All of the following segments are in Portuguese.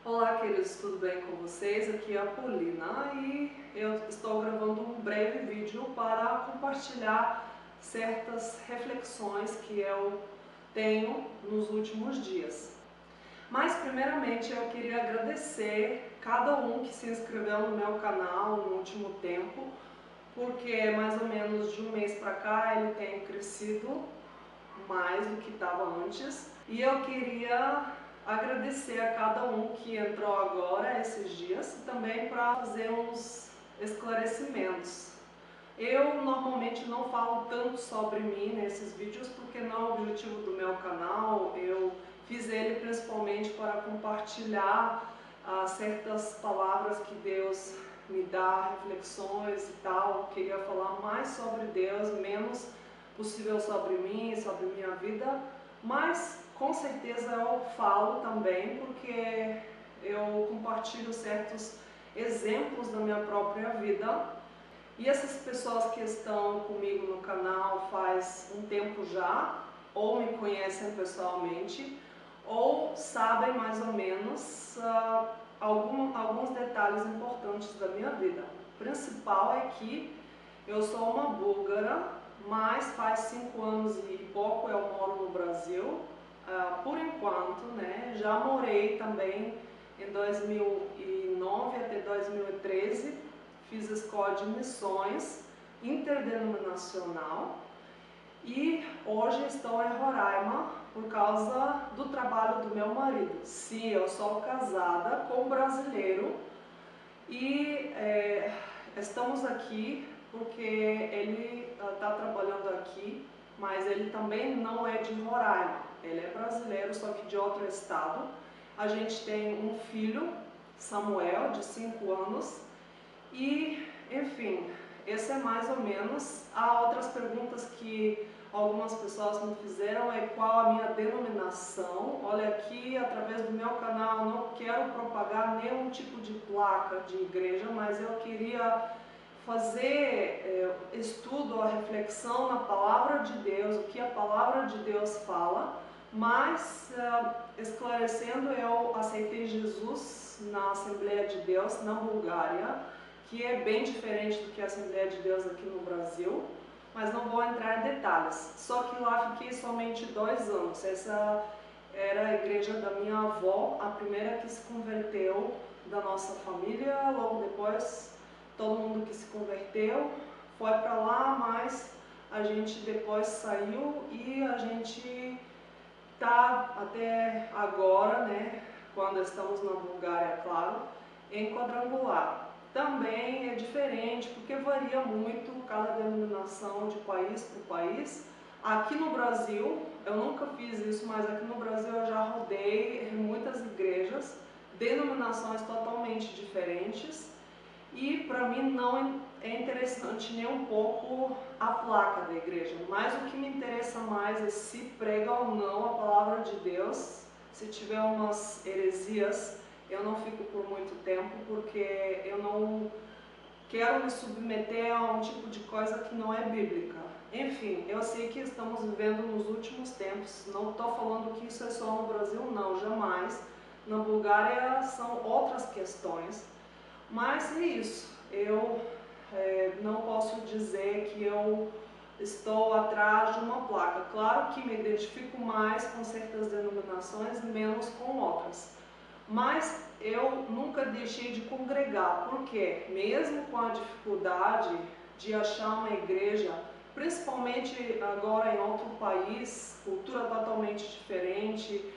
Olá, queridos, tudo bem com vocês? Aqui é a Paulina e eu estou gravando um breve vídeo para compartilhar certas reflexões que eu tenho nos últimos dias. Mas, primeiramente, eu queria agradecer cada um que se inscreveu no meu canal no último tempo, porque mais ou menos de um mês para cá ele tem crescido mais do que estava antes. E eu queria agradecer a cada um que entrou agora esses dias e também para fazer uns esclarecimentos. Eu normalmente não falo tanto sobre mim nesses vídeos porque não é o objetivo do meu canal. Eu fiz ele principalmente para compartilhar certas palavras que Deus me dá, reflexões e tal. Eu queria falar mais sobre Deus, menos possível sobre mim, sobre minha vida, mas com certeza eu falo também porque eu compartilho certos exemplos da minha própria vida. E essas pessoas que estão comigo no canal faz um tempo já, ou me conhecem pessoalmente, ou sabem mais ou menos alguns detalhes importantes da minha vida. O principal é que eu sou uma búlgara, mas faz 5 anos e pouco eu moro no Brasil, por enquanto, né? Já morei também em 2009 até 2013, fiz escola de missões interdenominacional e hoje estou em Roraima por causa do trabalho do meu marido. Sim, eu sou casada com um brasileiro e estamos aqui porque ele está trabalhando aqui, mas ele também não é de Roraima, ele é brasileiro, só que de outro estado. A gente tem um filho, Samuel, de 5 anos, e, enfim, esse é mais ou menos. Há outras perguntas que algumas pessoas me fizeram, é qual a minha denominação. Olha, aqui, através do meu canal, não quero propagar nenhum tipo de placa de igreja, mas eu queria fazer estudo, a reflexão na Palavra de Deus, o que a Palavra de Deus fala, mas esclarecendo, eu aceitei Jesus na Assembleia de Deus, na Bulgária, que é bem diferente do que a Assembleia de Deus aqui no Brasil, mas não vou entrar em detalhes. Só que lá fiquei somente 2 anos. Essa era a igreja da minha avó, a primeira que se converteu da nossa família. Logo depois, todo mundo que se converteu foi para lá, mas a gente depois saiu e a gente tá até agora, né, quando estamos na Bulgária, claro, em quadrangular. Também é diferente porque varia muito cada denominação de país para país. Aqui no Brasil, eu nunca fiz isso, mas aqui no Brasil eu já rodei em muitas igrejas, denominações totalmente diferentes, e para mim não é interessante nem um pouco a placa da igreja, mas o que me interessa mais é se prega ou não a palavra de Deus. Se tiver umas heresias, eu não fico por muito tempo, porque eu não quero me submeter a um tipo de coisa que não é bíblica. Enfim, eu sei que estamos vivendo nos últimos tempos, não estou falando que isso é só no Brasil, não, jamais. Na Bulgária são outras questões, mas é isso. Eu não posso dizer que eu estou atrás de uma placa. Claro que me identifico mais com certas denominações, menos com outras. Mas eu nunca deixei de congregar, porque mesmo com a dificuldade de achar uma igreja, principalmente agora em outro país, cultura totalmente diferente,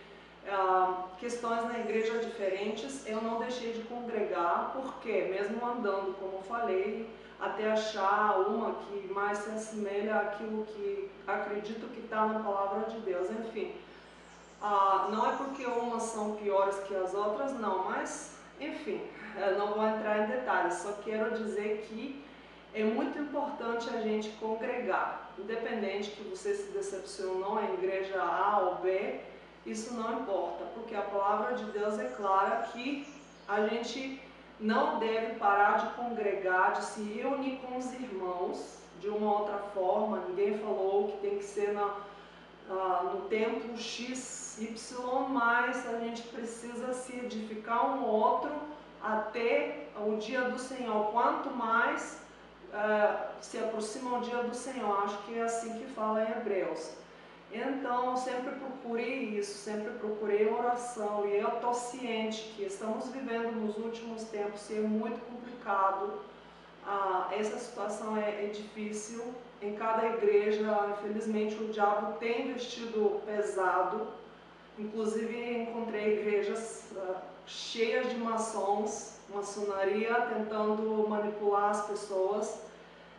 questões na igreja diferentes, eu não deixei de congregar, porque mesmo andando, como falei, até achar uma que mais se assemelha àquilo que acredito que está na palavra de Deus, enfim. Não é porque umas são piores que as outras, não, mas, enfim, não vou entrar em detalhes, só quero dizer que é muito importante a gente congregar, independente que você se decepcionou em igreja A ou B, isso não importa, porque a palavra de Deus é clara que a gente não deve parar de congregar, de se reunir com os irmãos de uma outra forma. Ninguém falou que tem que ser no tempo XY, mas a gente precisa se edificar um outro até o dia do Senhor. Quanto mais se aproxima o dia do Senhor, acho que é assim que fala em Hebreus. Então, eu sempre procurei isso, sempre procurei oração, e eu estou ciente que estamos vivendo nos últimos tempos e é muito complicado. Essa situação é difícil em cada igreja. Infelizmente, o diabo tem vestido pesado. Inclusive, encontrei igrejas cheias de maçonaria, tentando manipular as pessoas.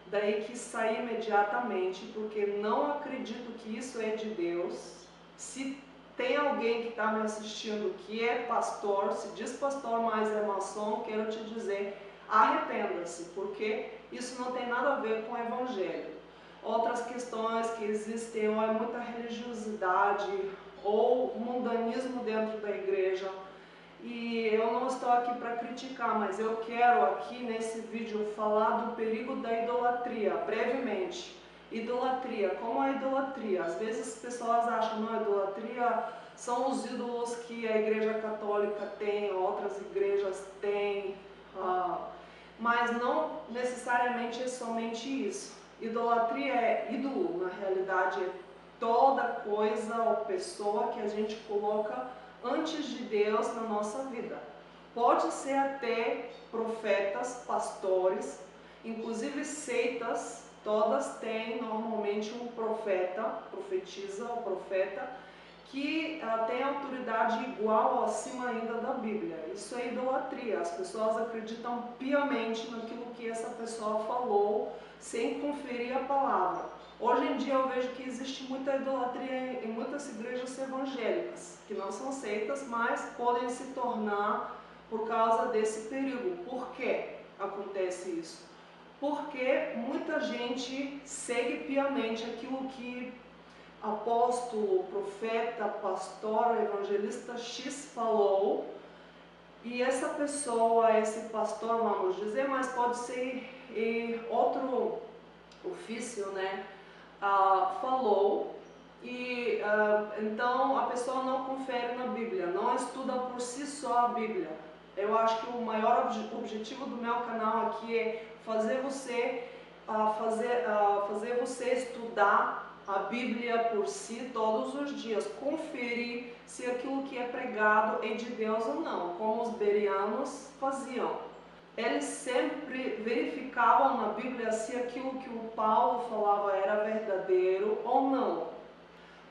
Daí que sair imediatamente, porque não acredito que isso é de Deus. Se tem alguém que está me assistindo que é pastor, se diz pastor, mas é maçom, quero te dizer, arrependa-se, porque isso não tem nada a ver com o Evangelho. Outras questões que existem, ou é muita religiosidade, ou mundanismo dentro da igreja. E eu não estou aqui para criticar, mas eu quero aqui nesse vídeo falar do perigo da idolatria, brevemente. Idolatria, como a idolatria? Às vezes as pessoas acham, não, a idolatria são os ídolos que a igreja católica tem, outras igrejas têm, mas não necessariamente é somente isso. Idolatria é ídolo, na realidade é toda coisa ou pessoa que a gente coloca antes de Deus na nossa vida. Pode ser até profetas, pastores, inclusive seitas, todas têm normalmente um profeta, profetiza ou profeta, que tem autoridade igual ou acima ainda da Bíblia. Isso é idolatria. As pessoas acreditam piamente naquilo que essa pessoa falou, sem conferir a palavra. Hoje em dia eu vejo que existe muita idolatria em muitas igrejas evangélicas, que não são seitas, mas podem se tornar por causa desse perigo. Por que acontece isso? Porque muita gente segue piamente aquilo que apóstolo, profeta, pastor, evangelista X falou, e essa pessoa, esse pastor, vamos dizer, mas pode ser outro ofício, né? Falou, e então a pessoa não confere na Bíblia, não estuda por si só a Bíblia. Eu acho que o maior objetivo do meu canal aqui é fazer você fazer você estudar a Bíblia por si todos os dias, conferir se aquilo que é pregado é de Deus ou não, como os bereanos faziam. Eles sempre verificavam na Bíblia se aquilo que o Paulo falava era verdadeiro ou não.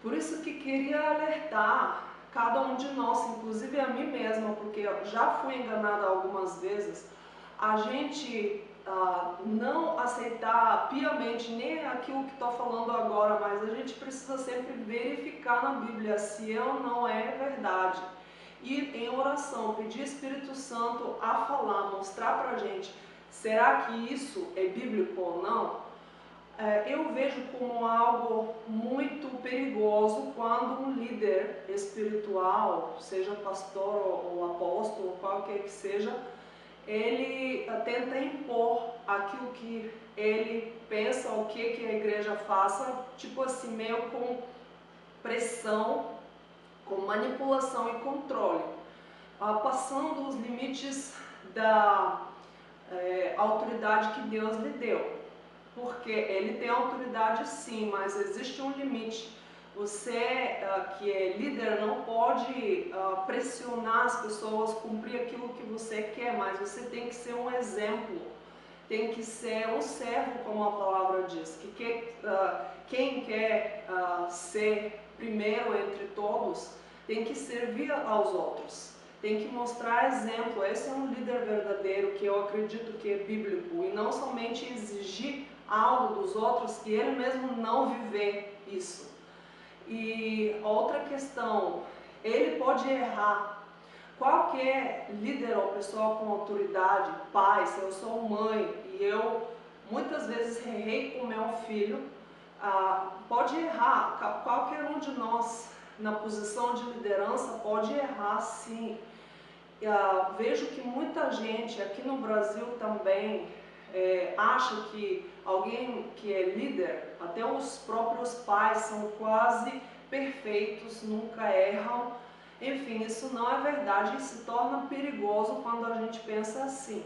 Por isso que queria alertar cada um de nós, inclusive a mim mesma, porque eu já fui enganada algumas vezes, a gente não aceitar piamente nem aquilo que estou falando agora, mas a gente precisa sempre verificar na Bíblia se é ou não é verdade. E em oração, pedir Espírito Santo a falar, mostrar para a gente, será que isso é bíblico ou não? Eu vejo como algo muito perigoso quando um líder espiritual, seja pastor ou apóstolo, qualquer que seja, ele tenta impor aquilo que ele pensa, o que a igreja faça, tipo assim, meio com pressão, com manipulação e controle, passando os limites da autoridade que Deus lhe deu. Porque ele tem autoridade sim, mas existe um limite. Você que é líder não pode pressionar as pessoas a cumprir aquilo que você quer, mas você tem que ser um exemplo, tem que ser um servo, como a palavra diz, que quem quer ser primeiro entre todos tem que servir aos outros, tem que mostrar exemplo. Esse é um líder verdadeiro, que eu acredito que é bíblico, e não somente exigir algo dos outros e ele mesmo não viver isso. E outra questão, ele pode errar. Qualquer líder ou pessoa com autoridade, pai, se eu sou mãe e eu muitas vezes errei com meu filho, pode errar. Qualquer um de nós na posição de liderança pode errar sim. Vejo que muita gente aqui no Brasil também acha que alguém que é líder, até os próprios pais são quase perfeitos, nunca erram. Enfim, isso não é verdade e se torna perigoso quando a gente pensa assim,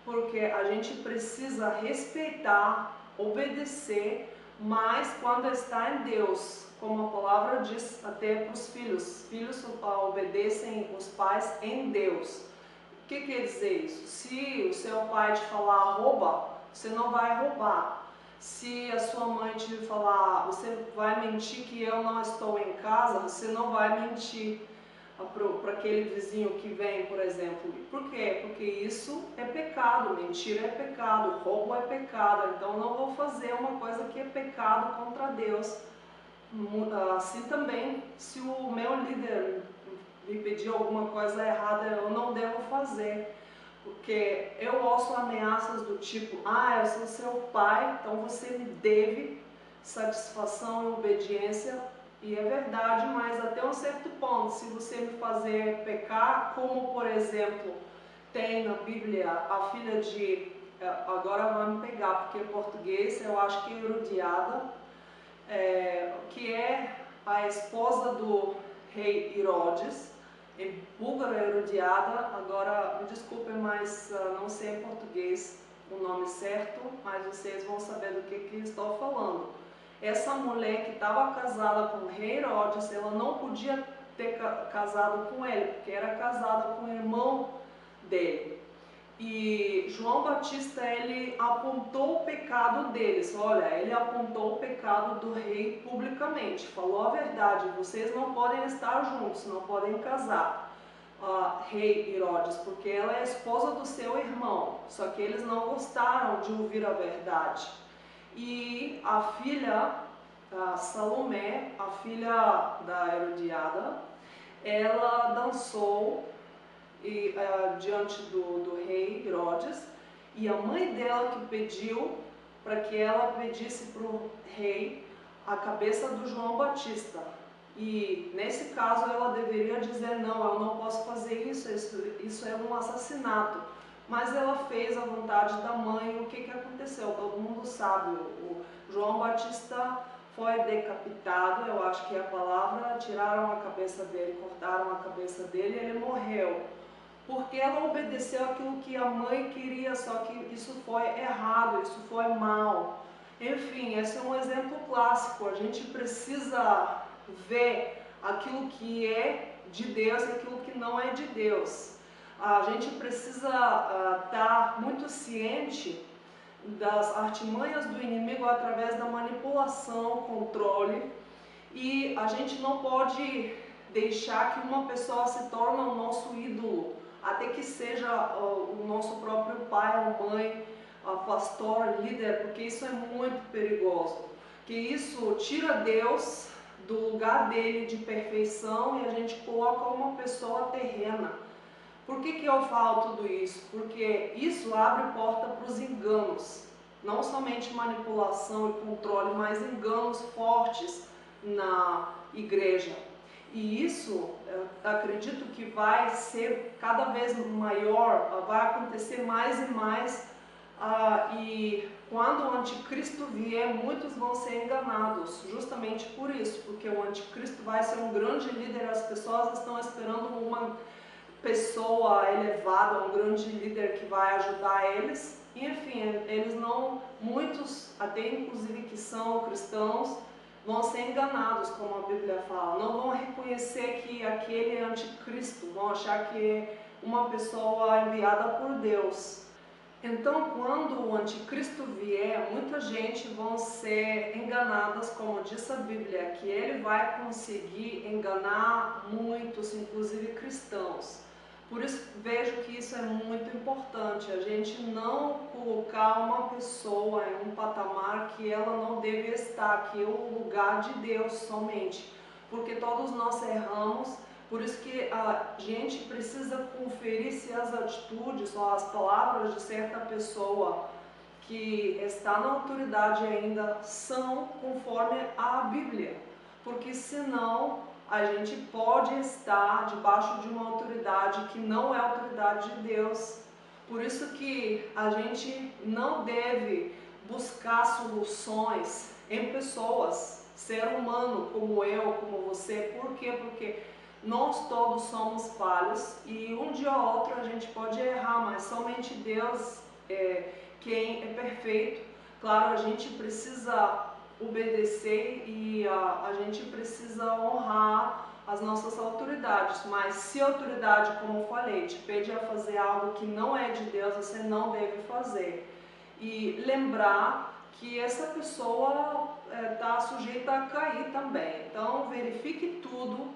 porque a gente precisa respeitar, obedecer, mas quando está em Deus, como a palavra diz até para os filhos, filhos obedecem os pais em Deus. O que quer dizer isso? Se o seu pai te falar rouba, você não vai roubar. Se a sua mãe te falar, você vai mentir que eu não estou em casa, você não vai mentir para aquele vizinho que vem, por exemplo. Por quê? Porque isso é pecado, mentira é pecado, roubo é pecado. Então não vou fazer uma coisa que é pecado contra Deus. Assim também, se o meu líder me pedir alguma coisa errada, eu não devo fazer. Porque eu ouço ameaças do tipo, eu sou seu pai, então você me deve satisfação e obediência. E é verdade, mas até um certo ponto, se você me fazer pecar, como por exemplo, tem na Bíblia a filha de, agora vai me pegar, porque em português eu acho que é Herodiada, que é a esposa do rei Herodes. Em búlgaro é Herodiada, agora me desculpem, mas não sei em português o nome certo, mas vocês vão saber do que estou falando. Essa mulher que estava casada com o rei Herodes, ela não podia ter casado com ele, porque era casada com o irmão dele. E João Batista, ele apontou o pecado deles. Olha, ele apontou o pecado do rei publicamente. Falou a verdade, vocês não podem estar juntos, não podem casar, rei Herodes, porque ela é a esposa do seu irmão. Só que eles não gostaram de ouvir a verdade. E a filha, Salomé, a filha da Herodiada, ela dançou diante do rei Herodes, e a mãe dela que pediu para que ela pedisse para o rei a cabeça do João Batista. E nesse caso ela deveria dizer, não, eu não posso fazer isso é um assassinato. Mas ela fez a vontade da mãe. E o que aconteceu? Todo mundo sabe, o João Batista foi decapitado, eu acho que é a palavra, tiraram a cabeça dele, cortaram a cabeça dele e ele morreu. Porque ela obedeceu aquilo que a mãe queria, só que isso foi errado, isso foi mal. Enfim, esse é um exemplo clássico. A gente precisa ver aquilo que é de Deus e aquilo que não é de Deus. A gente precisa estar muito ciente das artimanhas do inimigo através da manipulação, controle, e a gente não pode deixar que uma pessoa se torne o nosso ídolo, até que seja o nosso próprio pai ou mãe, pastor, líder, porque isso é muito perigoso. Que isso tira Deus do lugar dele de perfeição e a gente coloca uma pessoa terrena. Por que eu falo tudo isso? Porque isso abre porta para os enganos, não somente manipulação e controle, mas enganos fortes na igreja. E isso, eu acredito que vai ser cada vez maior, vai acontecer mais e mais, e quando o anticristo vier, muitos vão ser enganados, justamente por isso, porque o anticristo vai ser um grande líder, as pessoas estão esperando uma pessoa elevada, um grande líder que vai ajudar eles. E, enfim, eles não, muitos, até inclusive que são cristãos, vão ser enganados, como a Bíblia fala. Não vão reconhecer que aquele é anticristo, vão achar que é uma pessoa enviada por Deus. Então, quando o anticristo vier, muita gente vão ser enganadas, como diz a Bíblia, que ele vai conseguir enganar muitos, inclusive cristãos. Por isso, vejo que isso é muito importante, a gente não colocar uma pessoa em um patamar que ela não deve estar, que é o lugar de Deus somente, porque todos nós erramos. Por isso que a gente precisa conferir se as atitudes ou as palavras de certa pessoa que está na autoridade ainda são conforme a Bíblia, porque senão a gente pode estar debaixo de uma autoridade que não é a autoridade de Deus. Por isso que a gente não deve buscar soluções em pessoas, ser humano como eu, como você. Por quê? Porque nós todos somos falhos e um dia ou outro a gente pode errar, mas somente Deus é quem é perfeito. Claro, a gente precisa obedecer e a gente precisa honrar as nossas autoridades, mas se a autoridade, como eu falei, te pede a fazer algo que não é de Deus, você não deve fazer. E lembrar que essa pessoa está sujeita a cair também. Então verifique tudo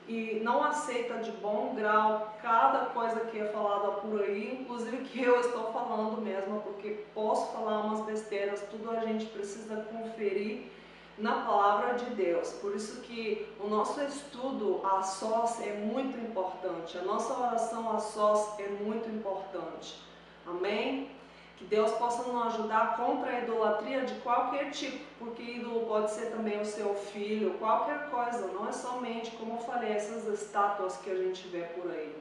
e não aceita de bom grau cada coisa que é falada por aí, inclusive que eu estou falando mesmo, porque posso falar umas besteiras, tudo a gente precisa conferir na palavra de Deus. Por isso que o nosso estudo a sós é muito importante, a nossa oração a sós é muito importante. Amém? Que Deus possa nos ajudar contra a idolatria de qualquer tipo, porque ídolo pode ser também o seu filho, qualquer coisa, não é somente, como eu falei, essas estátuas que a gente vê por aí.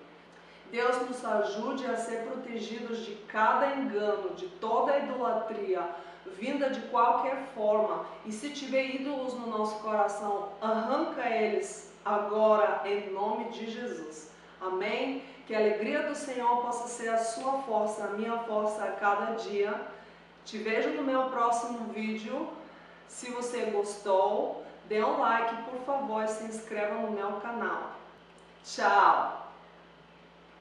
Deus nos ajude a ser protegidos de cada engano, de toda a idolatria, vinda de qualquer forma. E se tiver ídolos no nosso coração, arranca eles agora, em nome de Jesus. Amém? Que a alegria do Senhor possa ser a sua força, a minha força a cada dia. Te vejo no meu próximo vídeo. Se você gostou, dê um like, por favor, e se inscreva no meu canal. Tchau!